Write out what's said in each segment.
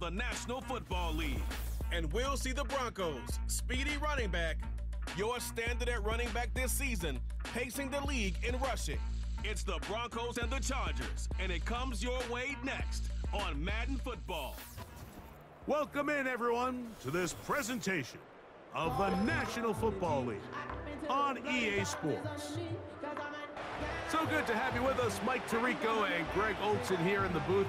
the National Football League. And we'll see the Broncos' speedy running back, your standard at running back this season, pacing the league in rushing. It's the Broncos and the Chargers, and it comes your way next on Madden Football. Welcome in, everyone, to this presentation of the National Football League on EA Sports. So good to have you with us, Mike Tirico and Greg Olson here in the booth.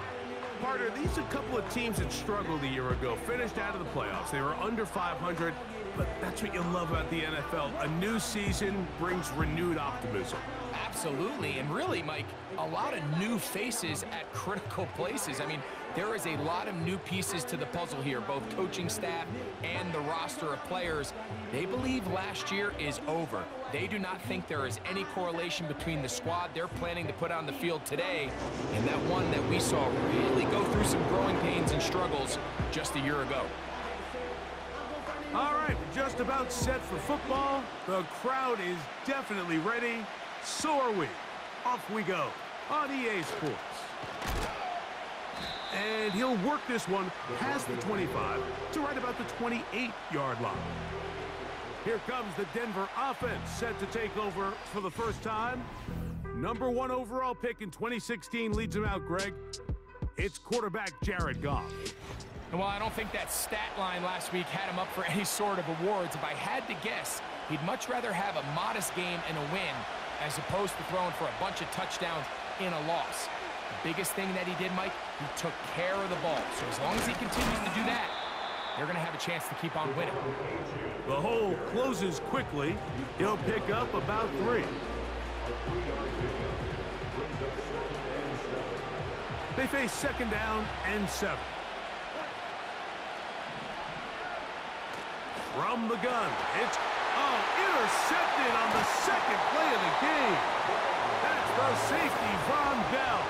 Partner, these are a couple of teams that struggled a year ago, finished out of the playoffs. They were under 500, but that's what you love about the NFL. A new season brings renewed optimism. Absolutely, and really, Mike, a lot of new faces at critical places. I mean, there is a lot of new pieces to the puzzle here, both coaching staff and the roster of players. They believe last year is over. They do not think there is any correlation between the squad they're planning to put on the field today and that one that we saw really go through some growing pains and struggles just a year ago. All right, we're just about set for football. The crowd is definitely ready. So are we. Off we go on EA Sports. And he'll work this one past the 25 to right about the 28-yard line. Here comes the Denver offense set to take over for the first time. Number 1 overall pick in 2016 leads him out, Greg. It's quarterback Jared Goff. And while I don't think that stat line last week had him up for any sort of awards, if I had to guess, he'd much rather have a modest game and a win as opposed to throwing for a bunch of touchdowns in a loss. The biggest thing that he did, Mike, he took care of the ball. So as long as he continues to do that, they're going to have a chance to keep on winning. The hole closes quickly. He'll pick up about 3. They face second down and 7. From the gun, it's intercepted on the second play of the game. That's the safety, Von Bell.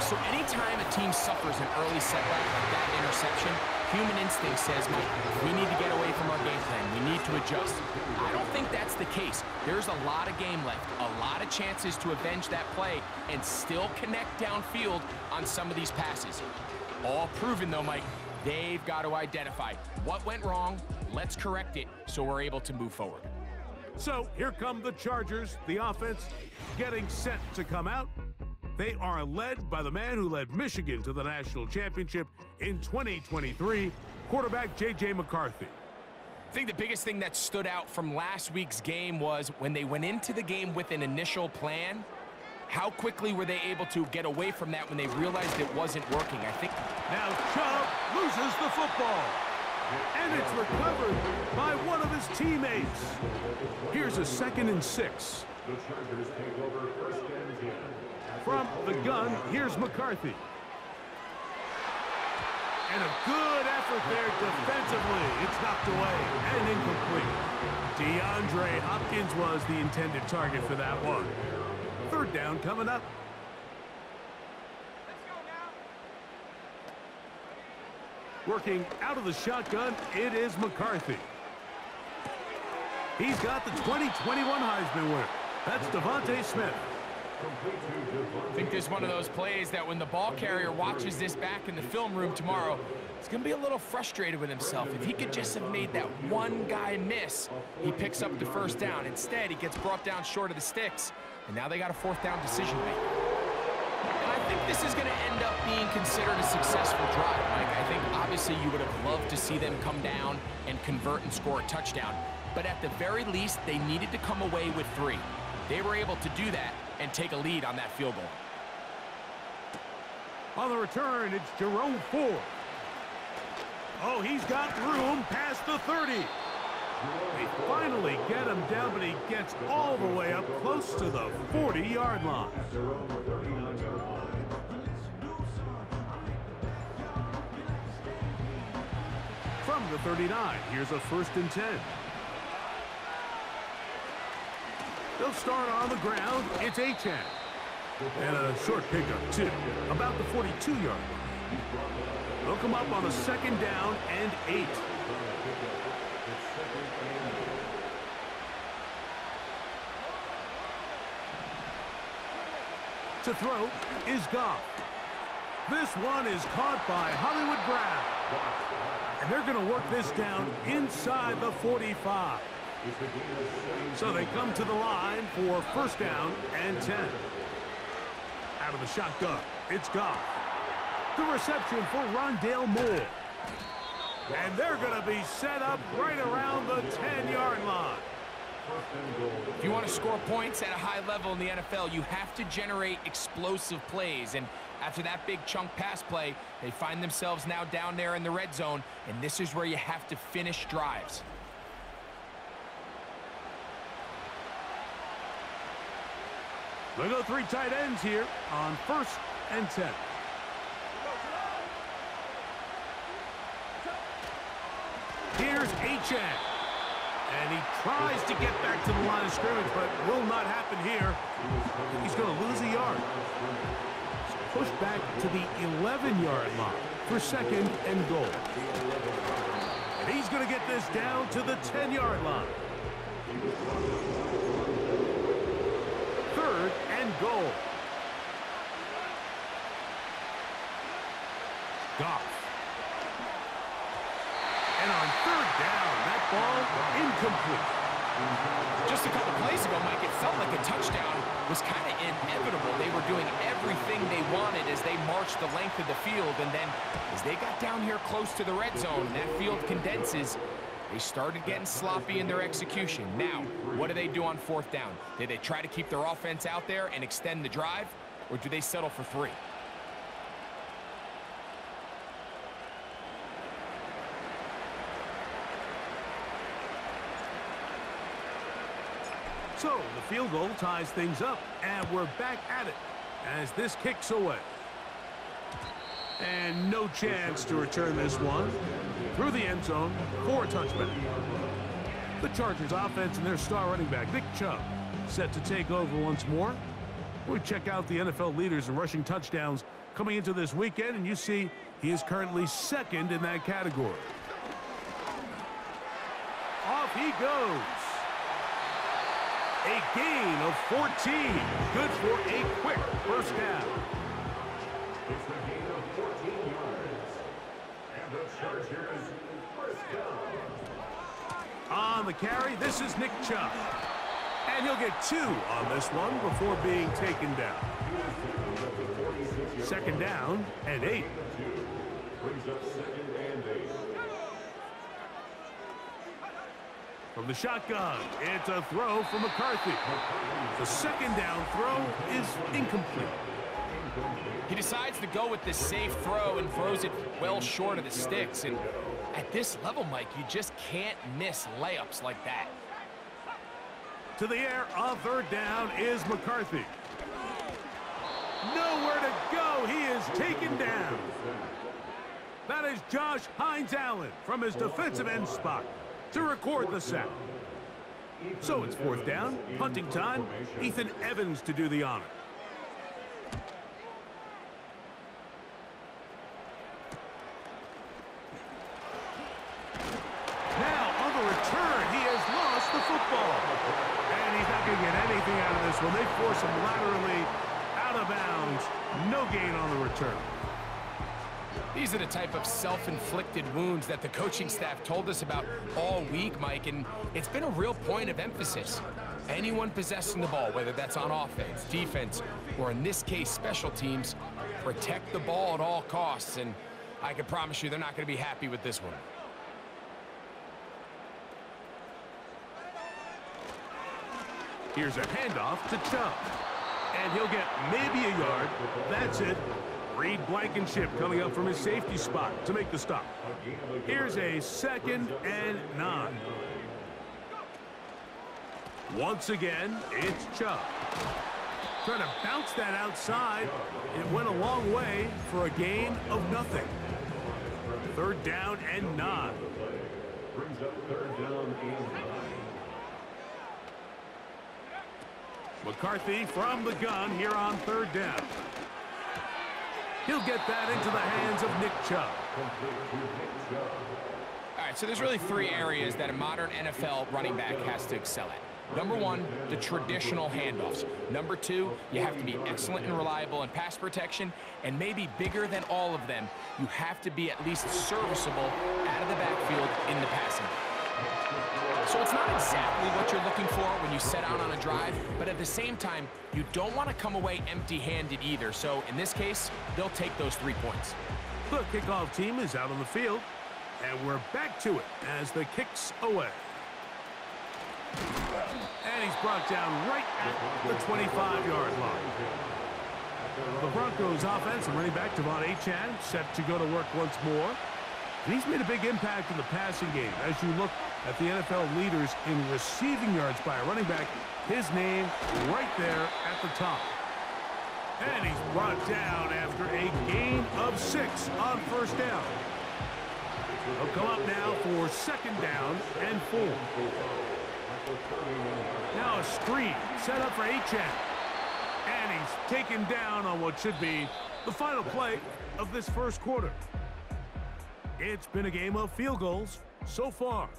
So anytime a team suffers an early setback like that interception, human instinct says, Mike, we need to get away from our game plan. We need to adjust. I don't think that's the case. There's a lot of game left, a lot of chances to avenge that play and still connect downfield on some of these passes. All proven, though, Mike, they've got to identify what went wrong, let's correct it so we're able to move forward. So here come the Chargers, the offense getting set to come out. They are led by the man who led Michigan to the national championship in 2023, quarterback J.J. McCarthy. I think the biggest thing that stood out from last week's game was when they went into the game with an initial plan, how quickly were they able to get away from that when they realized it wasn't working? I think now Chubb loses the football, and it's recovered by one of his teammates. Here's a 2nd and 6. The Chargers take over 1st and 10. From the gun, here's McCarthy. And a good effort there defensively. It's knocked away and incomplete. DeAndre Hopkins was the intended target for that one. 3rd down coming up. Working out of the shotgun, it is McCarthy. He's got the 2021 Heisman winner. That's Devontae Smith. I think this is one of those plays that when the ball carrier watches this back in the film room tomorrow, he's going to be a little frustrated with himself. If he could just have made that one guy miss, he picks up the 1st down. Instead, he gets brought down short of the sticks, and now they got a 4th down decision to make. And I think this is going to end up being considered a successful drive, Mike. I think obviously you would have loved to see them come down and convert and score a touchdown. But at the very least, they needed to come away with 3. They were able to do that and take a lead on that field goal. On the return, it's Jerome Ford. Oh, he's got room past the 30. They finally get him down, but he gets all the way up close to the 40-yard line. From the 39, here's a 1st and 10. They'll start on the ground. It's Achane. And a short pickup, too, about the 42-yard line. They'll come up on a 2nd down and 8. To throw is Goff. This one is caught by Hollywood Brown. And they're going to work this down inside the 45. So they come to the line for first down and 10. Out of the shotgun, it's Goff. The reception for Rondale Moore. And they're going to be set up right around the 10-yard line. If you want to score points at a high level in the NFL, you have to generate explosive plays. And after that big chunk pass play, they find themselves now down there in the red zone, and this is where you have to finish drives. They go 3 tight ends here on first and 10. Here's Achane. And he tries to get back to the line of scrimmage, but will not happen here. He's going to lose a yard. Pushed back to the 11-yard line for second and goal. And he's going to get this down to the 10-yard line. Third and goal. Goff. And on third down, that ball incomplete. Just a couple plays ago, Mike, it felt like a touchdown was kind of inevitable. They were doing everything they wanted as they marched the length of the field, and then as they got down here close to the red zone, that field condenses. They started getting sloppy in their execution. Now, what do they do on fourth down? Do they try to keep their offense out there and extend the drive, or do they settle for 3? So the field goal ties things up, and we're back at it as this kicks away. And no chance to return this one through the end zone for a touchback. The Chargers offense and their star running back, Nick Chubb, set to take over once more. We check out the NFL leaders in rushing touchdowns coming into this weekend, and you see he is currently second in that category. Off he goes. A gain of 14. Good for a quick first down. It's a gain of 14 yards. And the Chargers first down. On the carry, this is Nick Chubb. And he'll get 2 on this one before being taken down. Second down and 8. Brings up second and 8. From the shotgun, it's a throw from McCarthy. The second down throw is incomplete. He decides to go with the safe throw and throws it well short of the sticks. And at this level, Mike, you just can't miss layups like that. To the air on third down is McCarthy. Nowhere to go. He is taken down. That is Josh Hines-Allen from his defensive end spot to record the sack. So it's fourth down, punting time. Ethan Evans to do the honor. Now on the return, he has lost the football. And he's not going to get anything out of this one. They force him laterally out of bounds. No gain on the return. These are the type of self-inflicted wounds that the coaching staff told us about all week, Mike, and it's been a real point of emphasis. Anyone possessing the ball, whether that's on offense, defense, or in this case, special teams, protect the ball at all costs, and I can promise you they're not going to be happy with this one. Here's a handoff to Chubb. And he'll get maybe a yard. That's it. Reed Blankenship coming up from his safety spot to make the stop. Here's a second and 9. Once again, it's Chubb. Trying to bounce that outside. It went a long way for a gain of nothing. Third down and 9. Brings up third down and 9. McCarthy from the gun here on third down. He'll get that into the hands of Nick Chubb. All right, so there's really 3 areas that a modern NFL running back has to excel at. Number one, the traditional handoffs. Number two, you have to be excellent and reliable in pass protection, and maybe bigger than all of them, you have to be at least serviceable out of the backfield in the passing game. So it's not exactly what you're looking for when you set out on a drive, but at the same time, you don't want to come away empty-handed either. So in this case, they'll take those 3 points. The kickoff team is out on the field, and we're back to it as the kick's away. And he's brought down right at the 25-yard line. The Broncos offense and running back Devon Achane set to go to work once more. And he's made a big impact in the passing game. As you look at the NFL leaders in receiving yards by a running back, his name right there at the top. And he's brought down after a gain of 6 on first down. He'll come up now for second down and 4. Now a screen set up for Achane. And he's taken down on what should be the final play of this first quarter. It's been a game of field goals so far.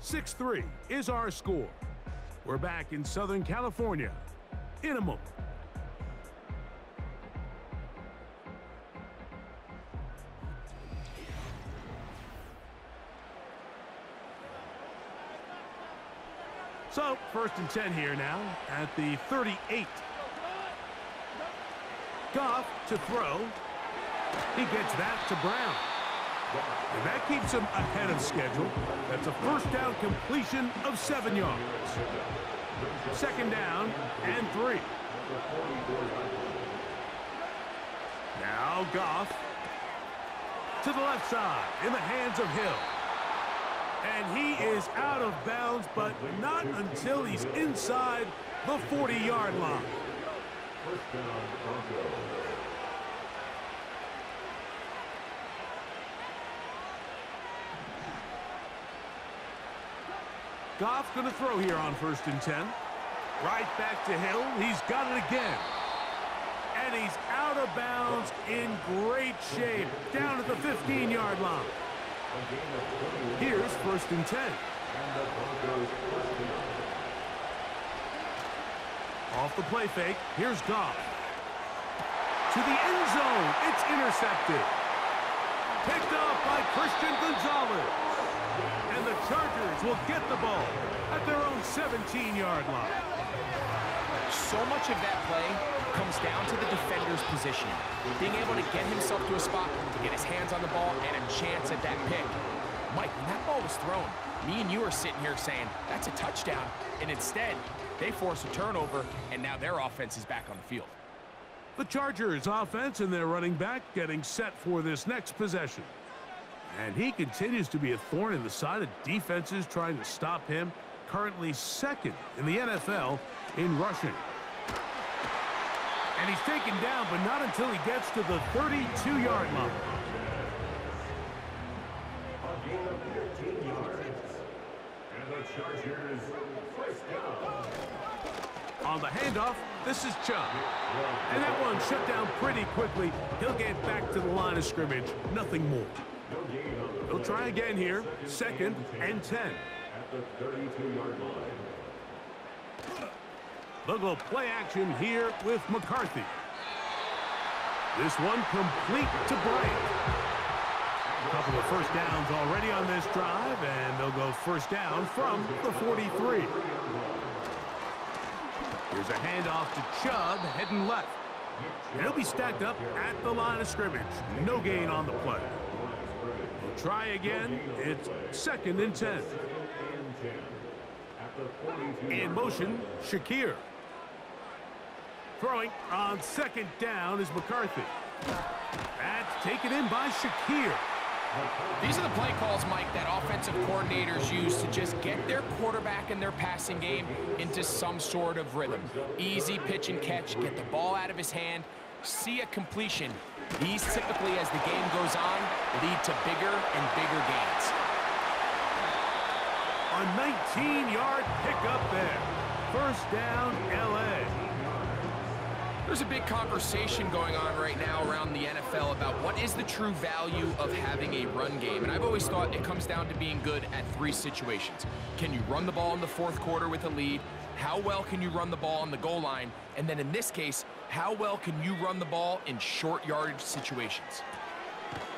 6-3 is our score. We're back in Southern California in a moment. So, 1st and 10 here now at the 38. Goff to throw. He gets that to Brown. And that keeps him ahead of schedule. That's a first down completion of 7 yards. Second down and 3. Now Goff to the left side in the hands of Hill. And he is out of bounds, but not until he's inside the 40-yard line. First down, Broncos. Goff's going to throw here on 1st and 10. Right back to Hill. He's got it again. And he's out of bounds in great shape down at the 15-yard line. Here's 1st and 10. Off the play fake, here's Goff. To the end zone, it's intercepted. Picked off by Christian Gonzalez. And the Chargers will get the ball at their own 17-yard line. So much of that play comes down to the defender's position. Being able to get himself to a spot, to get his hands on the ball, and a chance at that pick. Mike, when that ball was thrown, me and you are sitting here saying, that's a touchdown. And instead, they force a turnover, and now their offense is back on the field. The Chargers offense and their running back getting set for this next possession. And he continues to be a thorn in the side of defenses trying to stop him. Currently 2nd in the NFL in rushing. And he's taken down, but not until he gets to the 32-yard line. A gain of 15 yards. And the Chargers first down. On the handoff, this is Chubb. And that one shut down pretty quickly. He'll get back to the line of scrimmage. Nothing more. He'll try again here. 2nd and 10. At the 32-yard line. They'll go play action here with McCarthy. This one complete to Bryant. A couple of first downs already on this drive, and they'll go first down from the 43. Here's a handoff to Chubb, heading left. And he'll be stacked up at the line of scrimmage. No gain on the play. We'll try again. It's 2nd and 10. In motion, Shakir. Throwing on 2nd down is McCarthy. That's taken in by Shakir. These are the play calls, Mike, that offensive coordinators use to just get their quarterback and their passing game into some sort of rhythm. Easy pitch and catch, get the ball out of his hand, see a completion. These typically, as the game goes on, lead to bigger and bigger gains. A 19-yard pickup there. First down, L.A. There's a big conversation going on right now around the NFL about what is the true value of having a run game. And I've always thought it comes down to being good at 3 situations. Can you run the ball in the 4th quarter with a lead? How well can you run the ball on the goal line? And then in this case, how well can you run the ball in short yardage situations?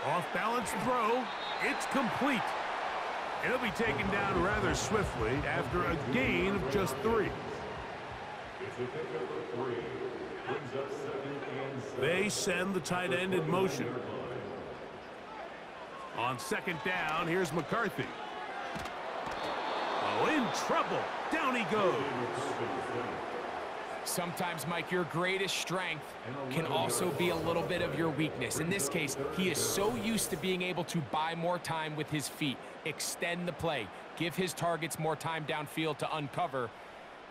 Off-balance throw. It's complete. It'll be taken down rather swiftly after a gain of just 3. They send the tight end in motion. On second down, here's McCarthy. Oh, in trouble. Down he goes. Sometimes, Mike, your greatest strength can also be a little bit of your weakness. In this case, he is so used to being able to buy more time with his feet, extend the play, give his targets more time downfield to uncover.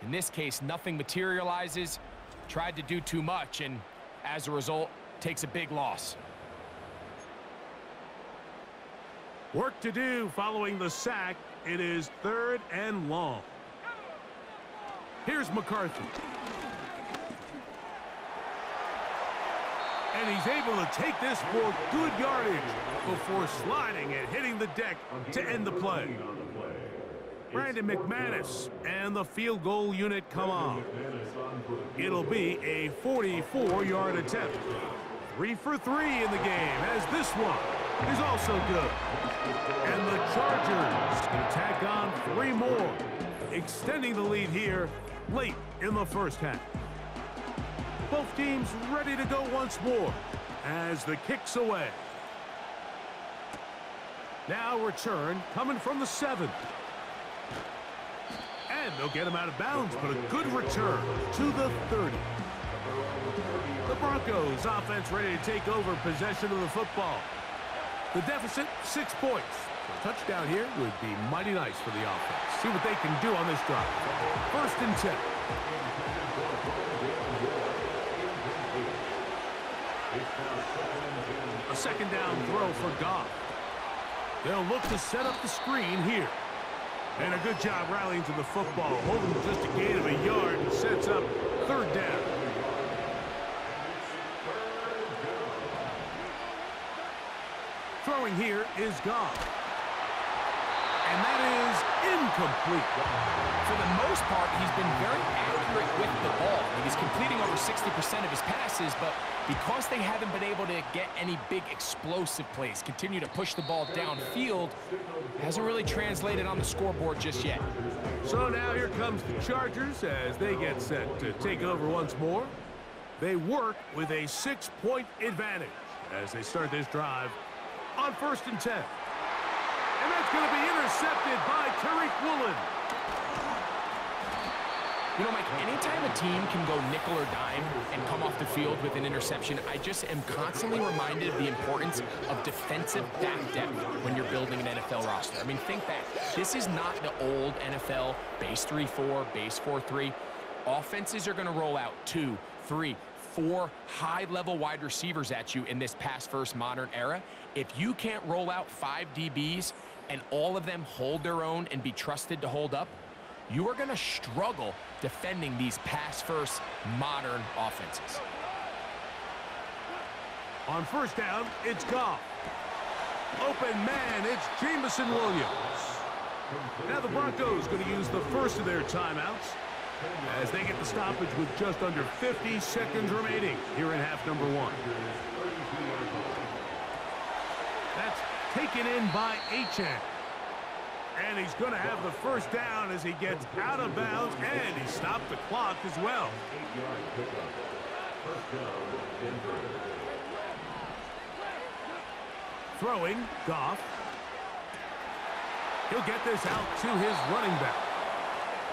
In this case, nothing materializes, tried to do too much, and as a result, takes a big loss. Work to do following the sack. It is 3rd and long. Here's McCarthy. And he's able to take this for good yardage before sliding and hitting the deck to end the play. Brandon McManus and the field goal unit come on. It'll be a 44-yard attempt. 3 for 3 in the game, as this one is also good. And the Chargers can tack on 3 more, extending the lead here late in the first half. Both teams ready to go once more as the kick's away. Now return coming from the 7. And they'll get him out of bounds, but a good return to the 30. The Broncos offense ready to take over possession of the football. The deficit, 6 points. A touchdown here would be mighty nice for the offense. See what they can do on this drive. 1st and 10. A second down throw for Goff. They'll look to set up the screen here. And a good job rallying to the football. Holding just a gain of a yard and sets up 3rd down. Throwing here is Goff. And that is incomplete. For the most part, he's been very accurate with the ball. He's completing over 60% of his passes, but because they haven't been able to get any big explosive plays, continue to push the ball downfield, hasn't really translated on the scoreboard just yet. So now here comes the Chargers as they get set to take over once more. They work with a 6-point advantage as they start this drive on 1st and 10. And that's going to be intercepted by Tariq Woolen. You know, Mike, anytime a team can go nickel or dime and come off the field with an interception, I just am constantly reminded of the importance of defensive back depth when you're building an NFL roster. I mean, think back. This is not the old NFL base 3-4, base 4-3. Offenses are going to roll out 2, 3, 4 high-level wide receivers at you in this pass-first modern era. If you can't roll out 5 DBs and all of them hold their own and be trusted to hold up, you are going to struggle defending these pass-first modern offenses. On 1st down, it's Goff. Open man, it's Jameson Williams. Now the Broncos going to use the first of their timeouts as they get the stoppage with just under 50 seconds remaining here in half number 1. That's taken in by Achane. And he's going to have the 1st down as he gets out of bounds, and he stopped the clock as well. Throwing, Goff. He'll get this out to his running back.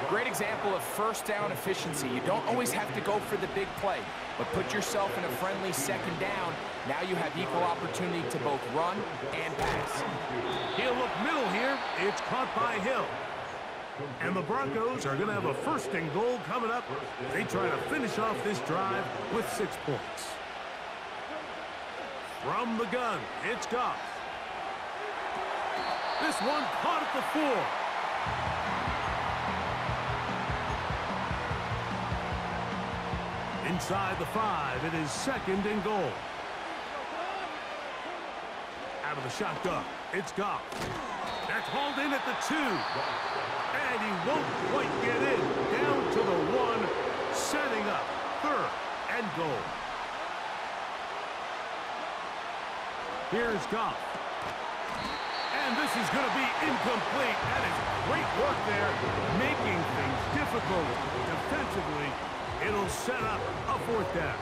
Great example of 1st down efficiency. You don't always have to go for the big play, but put yourself in a friendly 2nd down. Now you have equal opportunity to both run and pass. He'll look middle here. It's caught by Hill. And the Broncos are going to have a 1st and goal coming up. They try to finish off this drive with 6 points. From the gun, it's Goff. This one caught at the 4. Inside the 5, it is 2nd and goal. Out of the shotgun, it's Goff. That's hauled in at the 2. And he won't quite get in. Down to the 1, setting up 3rd and goal. Here's Goff. And this is going to be incomplete. That is great work there, making things difficult defensively. It'll set up a 4th down.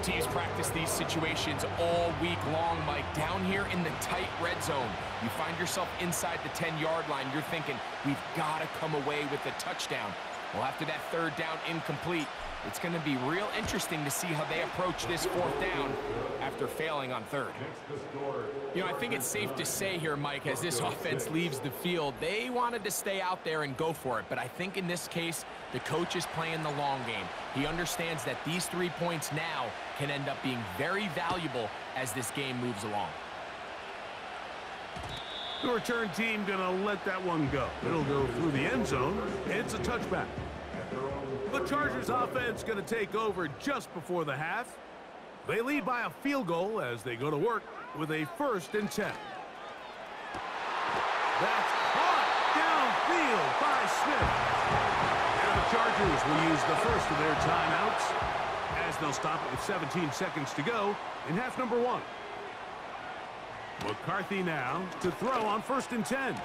Teams practice these situations all week long, Mike. Down here in the tight red zone, you find yourself inside the 10-yard line. You're thinking, we've got to come away with a touchdown. Well, after that 3rd down incomplete, it's going to be real interesting to see how they approach this 4th down after failing on 3rd. You know, I think it's safe to say here, Mike, as this offense leaves the field, they wanted to stay out there and go for it. But I think in this case, the coach is playing the long game. He understands that these 3 points now can end up being very valuable as this game moves along. The return team going to let that one go. It'll go through the end zone. It's a touchback. The Chargers offense going to take over just before the half. They lead by a field goal as they go to work with a 1st and 10. That's caught downfield by Smith. Now the Chargers will use the first of their timeouts as they'll stop it with 17 seconds to go in half number 1. McCarthy now to throw on 1st and 10.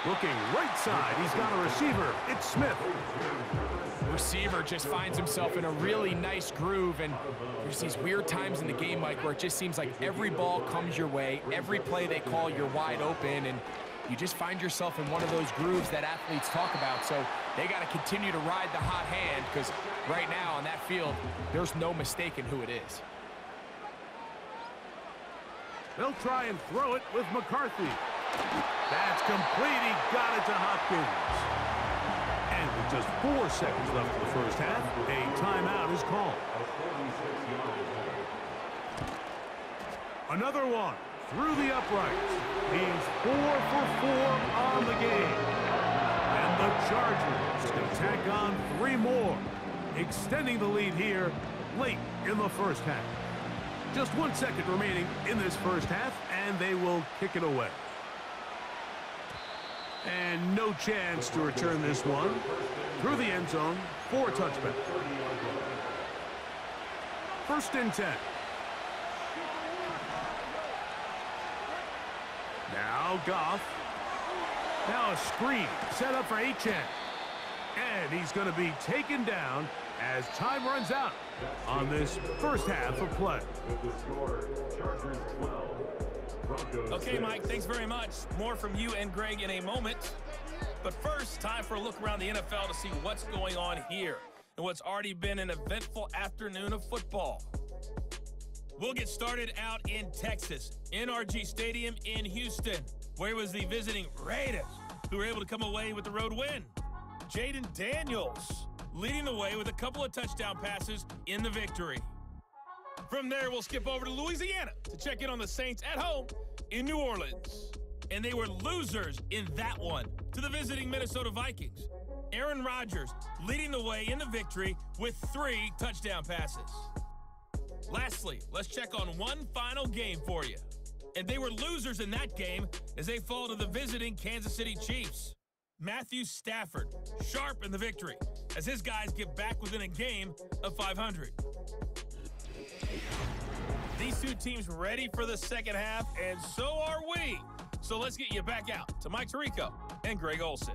Looking right side, he's got a receiver. It's Smith. Receiver just finds himself in a really nice groove, and there's these weird times in the game, Mike, where it just seems like every ball comes your way, every play they call, you're wide open, and you just find yourself in one of those grooves that athletes talk about. So they got to continue to ride the hot hand, because right now on that field, there's no mistaking who it is. They'll try and throw it with McCarthy. That's complete. He got it to Hopkins. And with just 4 seconds left in the first half, a timeout is called. Another one through the uprights. He's 4 for 4 on the game. And the Chargers can tack on 3 more, extending the lead here late in the first half. Just 1 second remaining in this first half, and they will kick it away. And no chance to return this one through the end zone for a touchback. 1st and 10. Now Goff. Now a screen set up for Achane. And he's going to be taken down as time runs out on this first half of play. Okay, Mike, thanks very much. More from you and Greg in a moment. But first, time for a look around the NFL to see what's going on here and what's already been an eventful afternoon of football. We'll get started out in Texas, NRG Stadium in Houston, where it was the visiting Raiders who were able to come away with the road win. Jaden Daniels leading the way with a couple of touchdown passes in the victory. From there, we'll skip over to Louisiana to check in on the Saints at home in New Orleans. And they were losers in that one to the visiting Minnesota Vikings. Aaron Rodgers leading the way in the victory with 3 touchdown passes. Lastly, let's check on one final game for you. And they were losers in that game as they fall to the visiting Kansas City Chiefs. Matthew Stafford sharp in the victory as his guys get back within a game of 500. These 2 teams ready for the second half, and so are we. So let's get you back out to Mike Tirico and Greg Olson.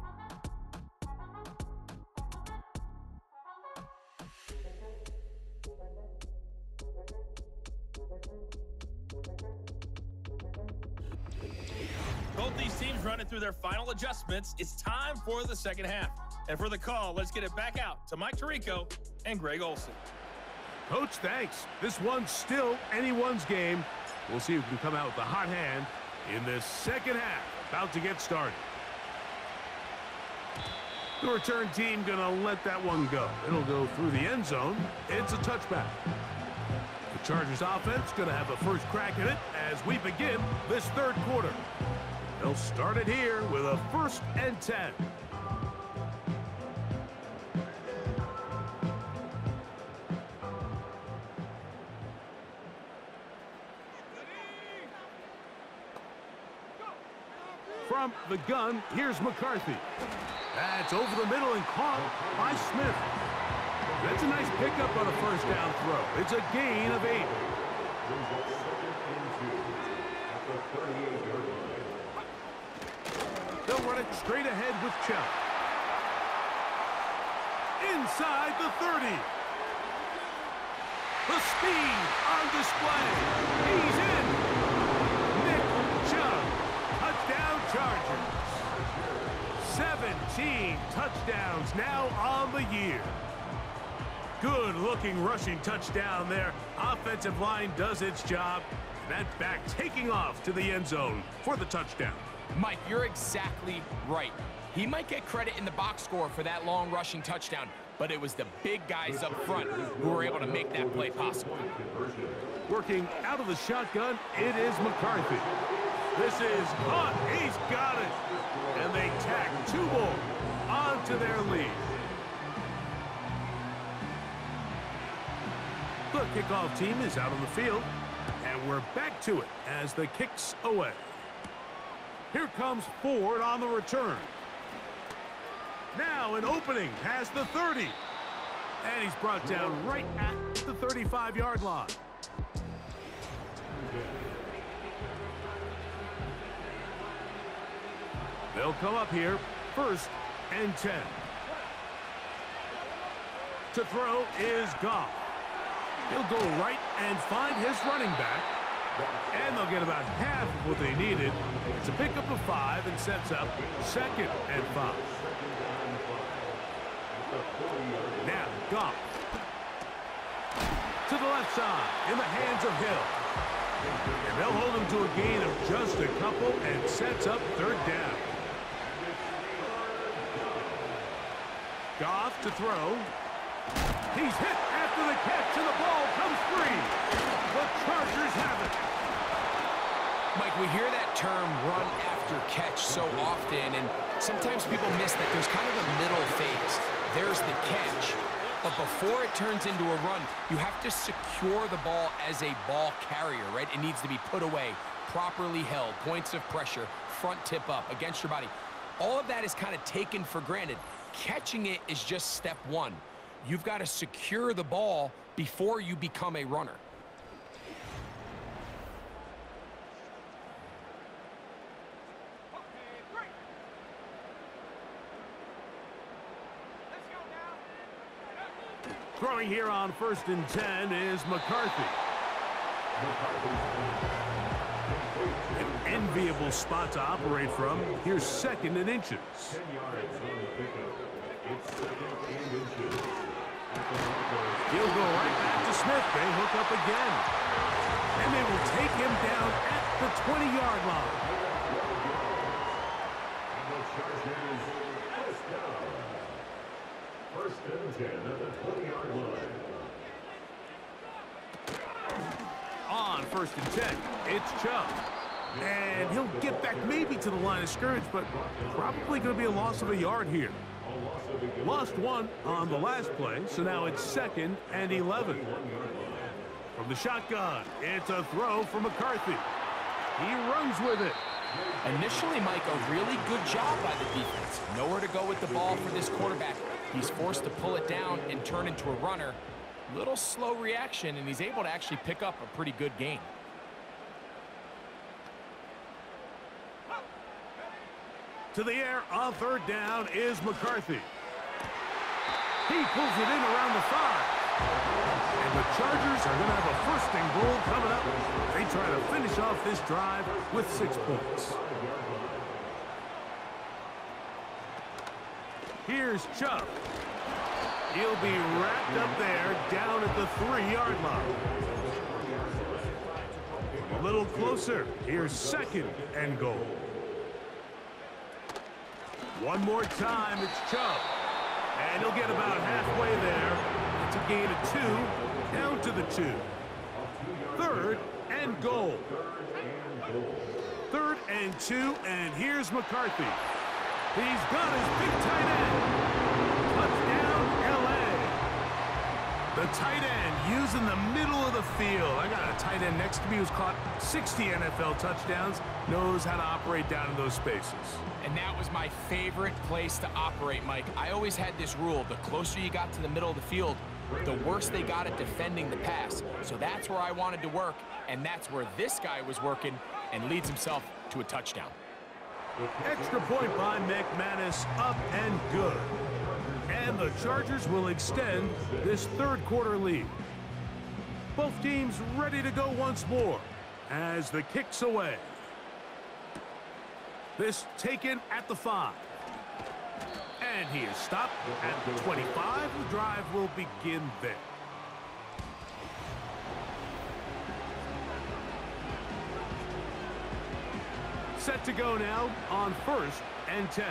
Both these teams running through their final adjustments. It's time for the second half. And for the call, let's get it back out to Mike Tirico and Greg Olson. Coach, thanks. This one's still anyone's game. We'll see who can come out with the hot hand in this second half. About to get started. The return team going to let that one go. It'll go through the end zone. It's a touchback. The Chargers offense going to have a first crack at it as we begin this third quarter. They'll start it here with a 1st and 10. From the gun, here's McCarthy. That's over the middle and caught by Smith. That's a nice pickup on a first down throw. It's a gain of 8. They'll run it straight ahead with Chubb. Inside the 30. The speed on display. He's in. Nick Chubb. Touchdown Chargers. 17 touchdowns now on the year. Good-looking rushing touchdown there. Offensive line does its job. That back taking off to the end zone for the touchdown. Mike, you're exactly right. He might get credit in the box score for that long rushing touchdown, but it was the big guys up front who were able to make that play possible. Working out of the shotgun, it is McCarthy. This is caught. He's got it. And they tack 2 more onto their lead. The kickoff team is out on the field, and we're back to it as the kick's away. Here comes Ford on the return. Now an opening past the 30. And he's brought down right at the 35-yard line. They'll come up here, 1st and 10. To throw is Goff. He'll go right and find his running back. And they'll get about half of what they needed. It's a pickup of 5 and sets up 2nd and 5. Now, Goff. To the left side, in the hands of Hill. And they'll hold him to a gain of just a couple and sets up 3rd down. Goff to throw. He's hit after the catch, and the ball comes free. The Chargers have it. Mike, we hear that term run after catch so often, and sometimes people miss that there's kind of a middle phase. There's the catch, but before it turns into a run, you have to secure the ball as a ball carrier, right? It needs to be put away, properly held, points of pressure, front tip up against your body. All of that is kind of taken for granted. Catching it is just step 1. You've got to secure the ball before you become a runner. Throwing here on 1st and 10 is McCarthy. An enviable spot to operate from. Here's 2nd and inches. He'll go right back to Smith. They hook up again. And they will take him down at the 20-yard line. First and 10 at the 20-yard line. On 1st and 10, it's Chubb. And he'll get back maybe to the line of scrimmage, but probably going to be a loss of a yard here. Lost 1 on the last play, so now it's 2nd and 11. From the shotgun, it's a throw from McCarthy. He runs with it. Initially, Mike, a really good job by the defense. Nowhere to go with the ball for this quarterback. He's forced to pull it down and turn into a runner. Little slow reaction, and he's able to actually pick up a pretty good gain. To the air on 3rd down is McCarthy. He pulls it in around the 5. And the Chargers are going to have a 1st and goal coming up. They try to finish off this drive with 6 points. Here's Chubb. He'll be wrapped up there down at the 3-yard line. A little closer. Here's 2nd and goal. One more time, it's Chubb. And he'll get about halfway there. It's a gain of 2, down to the 2. 3rd and goal. 3rd and 2, and here's McCarthy. He's got his big tight end. Touchdown, L.A. The The tight end using the middle of the field. I got a tight end next to me who's caught 60 NFL touchdowns, knows how to operate down in those spaces. And that was my favorite place to operate, Mike. I always had this rule: the closer you got to the middle of the field, the worse they got at defending the pass. So that's where I wanted to work, and that's where this guy was working and leads himself to a touchdown. Extra point by McManus, up and good. And the Chargers will extend this third quarter lead. Both teams ready to go once more as the kick's away. This taken at the 5. And he is stopped at the 25. The drive will begin there. Set to go now on 1st and 10.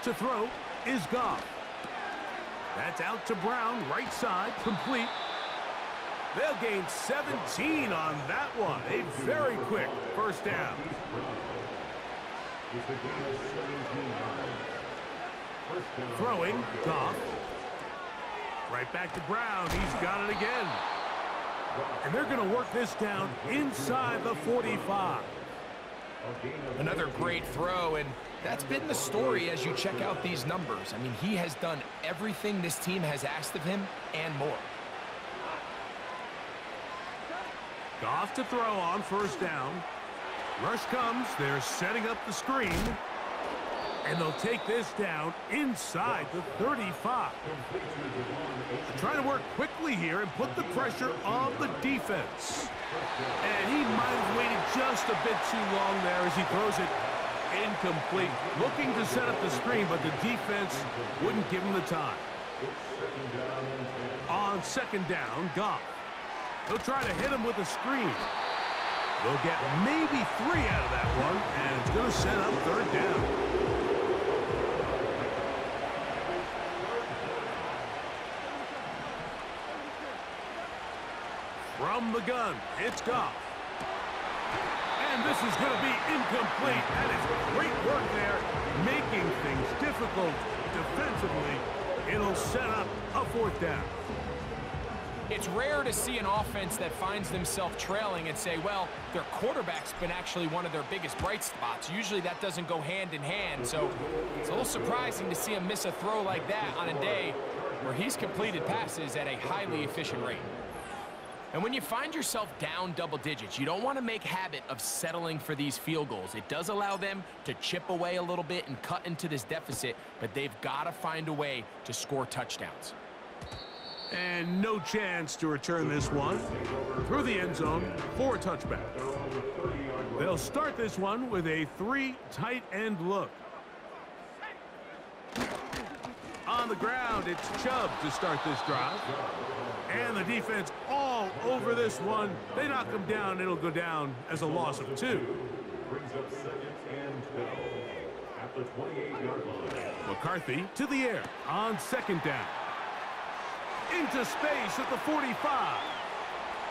To throw is Goff. That's out to Brown, right side, complete. They'll gain 17 on that one. A very quick first down. Throwing, Goff. Right back to Brown. He's got it again. And they're going to work this down inside the 45. Another great throw, and that's been the story as you check out these numbers. I mean, he has done everything this team has asked of him and more. Goff to throw on 1st down. Rush comes. They're setting up the screen. And they'll take this down inside the 35. They're trying to work quickly here and put the pressure on the defense. And he might have waited just a bit too long there as he throws it incomplete. Looking to set up the screen, but the defense wouldn't give him the time. On 2nd down, Goff. They'll try to hit him with a screen. They'll get maybe 3 out of that one, and it's going to set up 3rd down. From the gun, it's Goff. And this is going to be incomplete. That is great work there, making things difficult defensively. It'll set up a 4th down. It's rare to see an offense that finds themselves trailing and say, well, their quarterback's been actually one of their biggest bright spots. Usually that doesn't go hand in hand, so it's a little surprising to see him miss a throw like that on a day where he's completed passes at a highly efficient rate. And when you find yourself down double digits, you don't want to make habit of settling for these field goals. It does allow them to chip away a little bit and cut into this deficit, but they've got to find a way to score touchdowns. And no chance to return this one through the end zone for a touchback. They'll start this one with a 3 tight end look. On the ground, it's Chubb to start this drive. And the defense all over this one. They knock him down. It'll go down as a loss of 2. Brings up 2nd and 12 at the 28-yard line. McCarthy to the air on 2nd down. Into space at the 45.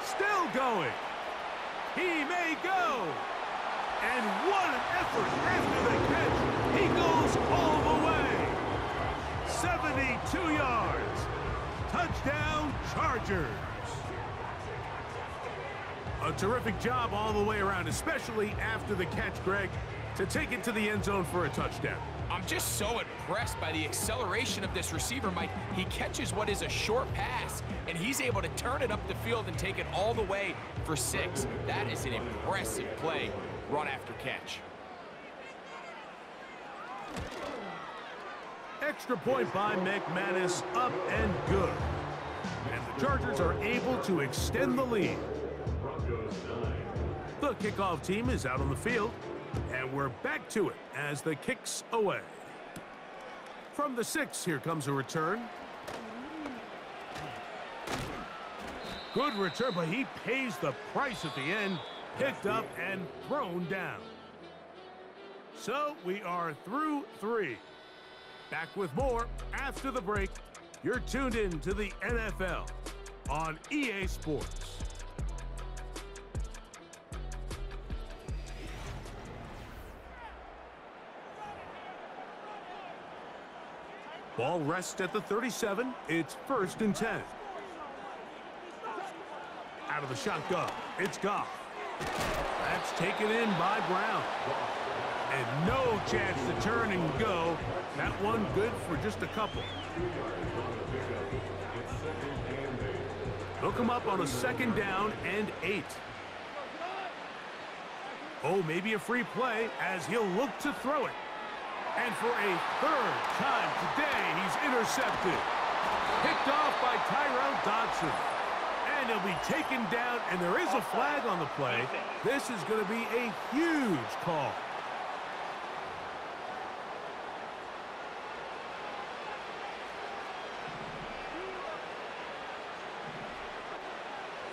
Still going. He may go. And what an effort after the catch. He goes all the way. 72 yards. Touchdown, Chargers. A terrific job all the way around, especially after the catch, Greg, to take it to the end zone for a touchdown. I'm just so impressed by the acceleration of this receiver, Mike. He catches what is a short pass, and he's able to turn it up the field and take it all the way for 6. That is an impressive play, run after catch. Extra point by McManus, up and good. And the Chargers are able to extend the lead. The kickoff team is out on the field, and we're back to it as the kick's away. From the 6, here comes a return. Good return, but he pays the price at the end. Picked up and thrown down. So we are through 3. Back with more after the break. You're tuned in to the NFL on EA Sports. Ball rests at the 37. It's 1st and 10. Out of the shotgun, it's Goff. That's taken in by Brown. And no chance to turn and go. That one good for just a couple. They'll come up on a 2nd down and 8. Oh, maybe a free play as he'll look to throw it. And for a 3rd time today, he's intercepted. Picked off by Tyrell Dodson. And he'll be taken down, and there is a flag on the play. This is going to be a huge call.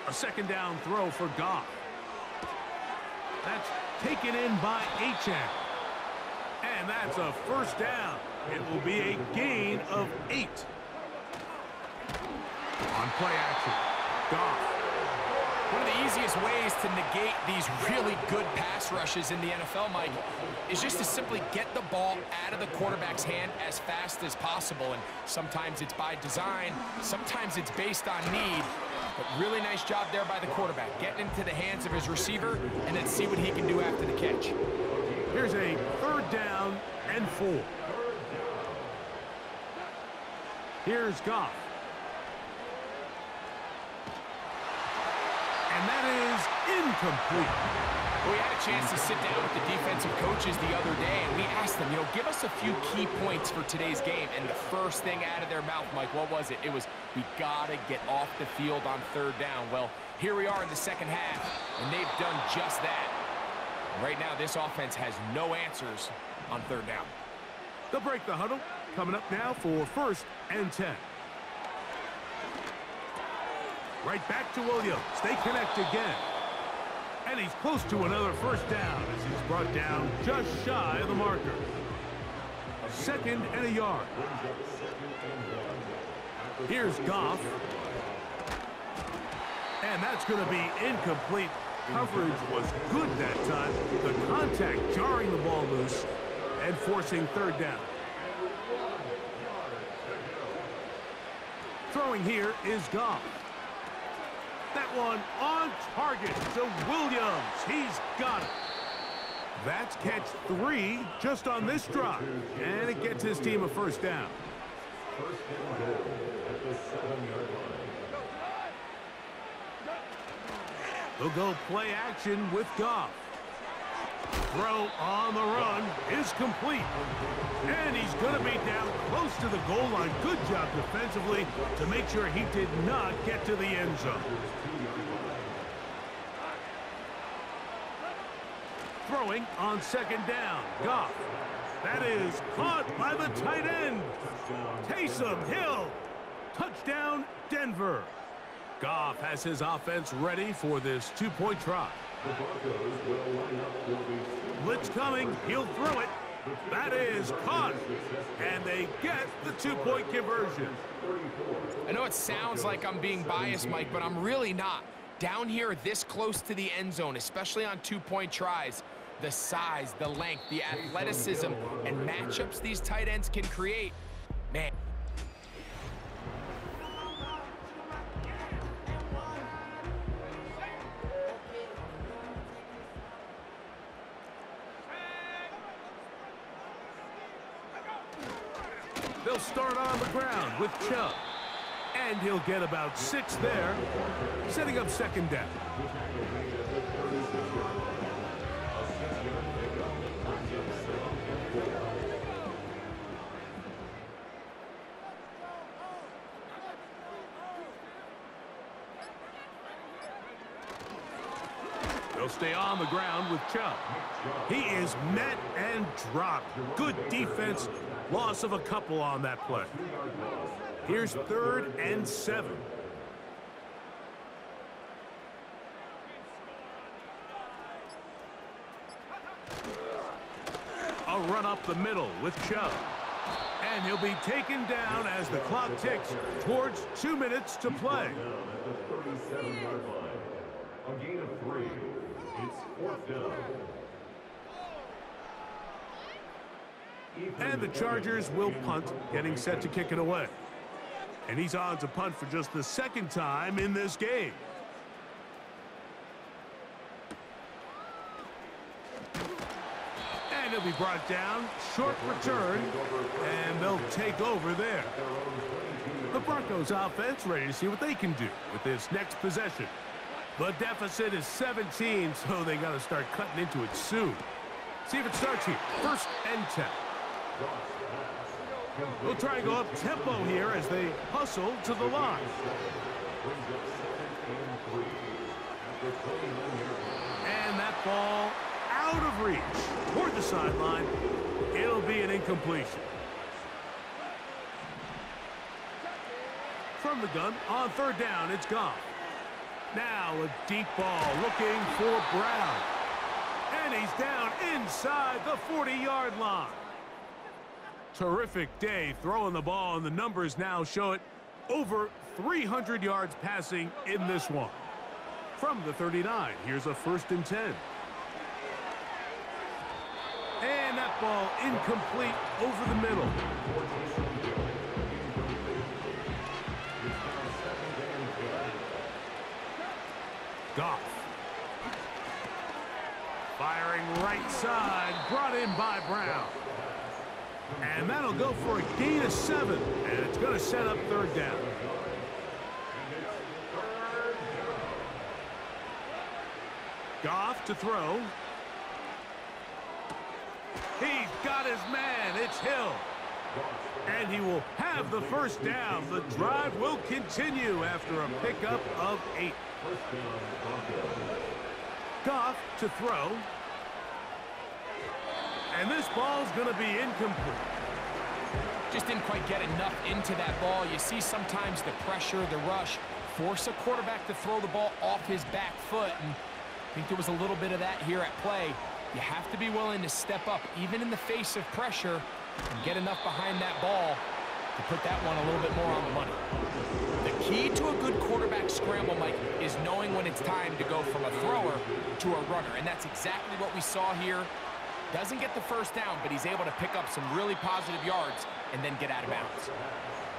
A 2nd down throw for Goff. That's taken in by Achane. And that's a 1st down. It will be a gain of 8. On play action, Goff. One of the easiest ways to negate these really good pass rushes in the NFL, Mike, is just to simply get the ball out of the quarterback's hand as fast as possible. And sometimes it's by design, sometimes it's based on need. But really nice job there by the quarterback, getting into the hands of his receiver and then see what he can do after the catch. Here's a 3rd down and 4. Here's Goff. And that is incomplete. Well, we had a chance to sit down with the defensive coaches the other day, and we asked them, give us a few key points for today's game. And the first thing out of their mouth, Mike, what was it? It was, we got to get off the field on 3rd down. Well, here we are in the 2nd half, and they've done just that. Right now, this offense has no answers on 3rd down. They'll break the huddle. Coming up now for 1st and 10. Right back to Williams. They connect again. And he's close to another 1st down as he's brought down just shy of the marker. 2nd and a yard. Here's Goff. And that's going to be incomplete. Coverage was good that time. The contact jarring the ball loose and forcing 3rd down. Throwing here is Goff. That one on target to Williams. He's got it. That's catch 3 just on this drive. And it gets his team a 1st down. 1st and goal at the 7-yard line. They'll go play action with Goff. Throw on the run is complete. And he's going to be down close to the goal line. Good job defensively to make sure he did not get to the end zone. Throwing on 2nd down. Goff. That is caught by the tight end. Taysom Hill. Touchdown, Denver. Goff has his offense ready for this 2-point try. The Broncos will line up for the Blitz coming. He'll throw it. That is caught. And they get the 2-point conversion. I know it sounds like I'm being biased, Mike, but I'm really not. Down here this close to the end zone, especially on 2-point tries, the size, the length, the athleticism, and matchups these tight ends can create, man. They'll start on the ground with Chubb. And he'll get about 6 there, setting up 2nd down. They'll stay on the ground with Chubb. He is met and dropped. Good defense. Loss of a couple on that play. Here's 3rd and 7. A run up the middle with Chubb. And he'll be taken down as the clock ticks towards 2 minutes to play. At the 37-yard line. A gain of 3. It's 4th down. And the Chargers will punt, getting set to kick it away. And he's on to punt for just the second time in this game. And he'll be brought down. Short return. And they'll take over there. The Broncos offense ready to see what they can do with this next possession. The deficit is 17, so they got to start cutting into it soon. See if it starts here. 1st and 10. We'll try and go up tempo here as they hustle to the line. And that ball out of reach toward the sideline. It'll be an incompletion. From the gun on 3rd down, it's Goff. Now a deep ball looking for Brown. And he's down inside the 40-yard line. Terrific day throwing the ball, and the numbers now show it. Over 300 yards passing in this one. From the 39, here's a 1st and 10. And that ball incomplete over the middle. Goff. Firing right side, brought in by Brown. And that'll go for a gain of 7, and it's going to set up 3rd down. Goff to throw. He's got his man. It's Hill. And he will have the 1st down. The drive will continue after a pickup of 8. Goff to throw. And this ball's going to be incomplete. Just didn't quite get enough into that ball. You see sometimes the pressure, the rush, force a quarterback to throw the ball off his back foot. And I think there was a little bit of that here at play. You have to be willing to step up, even in the face of pressure, and get enough behind that ball to put that one a little bit more on the money. The key to a good quarterback scramble, Mike, is knowing when it's time to go from a thrower to a runner. And that's exactly what we saw here. Doesn't get the 1st down, but he's able to pick up some really positive yards and then get out of bounds.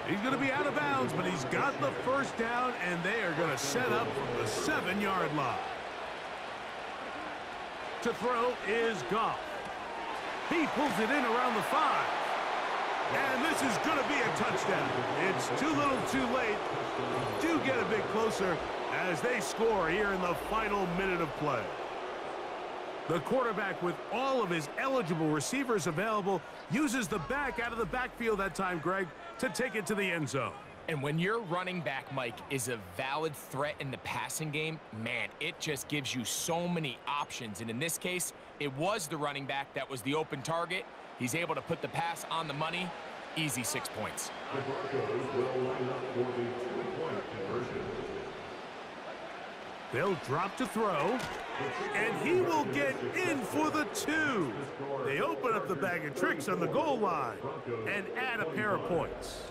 He's going to be out of bounds, but he's got the 1st down, and they are going to set up from the 7-yard line. To throw is Goff. He pulls it in around the 5. And this is going to be a touchdown. It's too little too late. Do get a bit closer as they score here in the final minute of play. The quarterback, with all of his eligible receivers available, uses the back out of the backfield that time, Greg, to take it to the end zone. And when your running back, Mike, is a valid threat in the passing game, man, it just gives you so many options. And in this case, it was the running back that was the open target. He's able to put the pass on the money. Easy 6 points. The Broncos will line up for the 2-point conversion. They'll drop to throw, and he will get in for the 2. They open up the bag of tricks on the goal line and add a pair of points.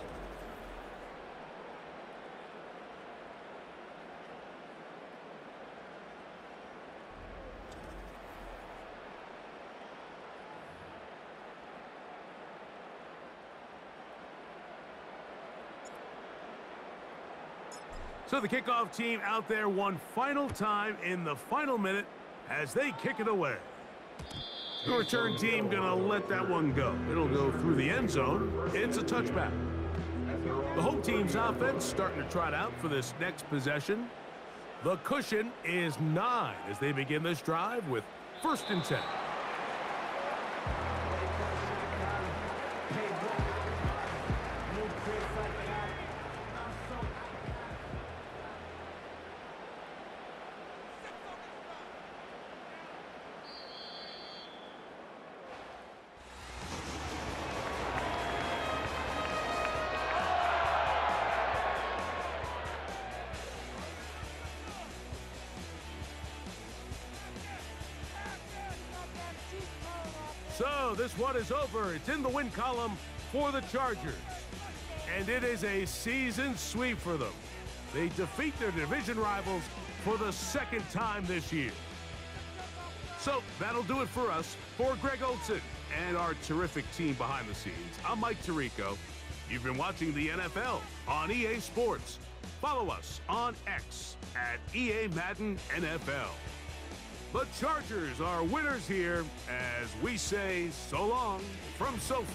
So the kickoff team out there one final time in the final minute as they kick it away. The return team gonna let that one go. It'll go through the end zone. It's a touchback. The home team's offense starting to trot out for this next possession. The cushion is 9 as they begin this drive with 1st and 10. So this one is over. It's in the win column for the Chargers. And it is a season sweep for them. They defeat their division rivals for the 2nd time this year. So that'll do it for us. For Greg Olson and our terrific team behind the scenes. I'm Mike Tirico. You've been watching the NFL on EA Sports. Follow us on X at EA Madden NFL. The Chargers are winners here as we say so long from SoFi.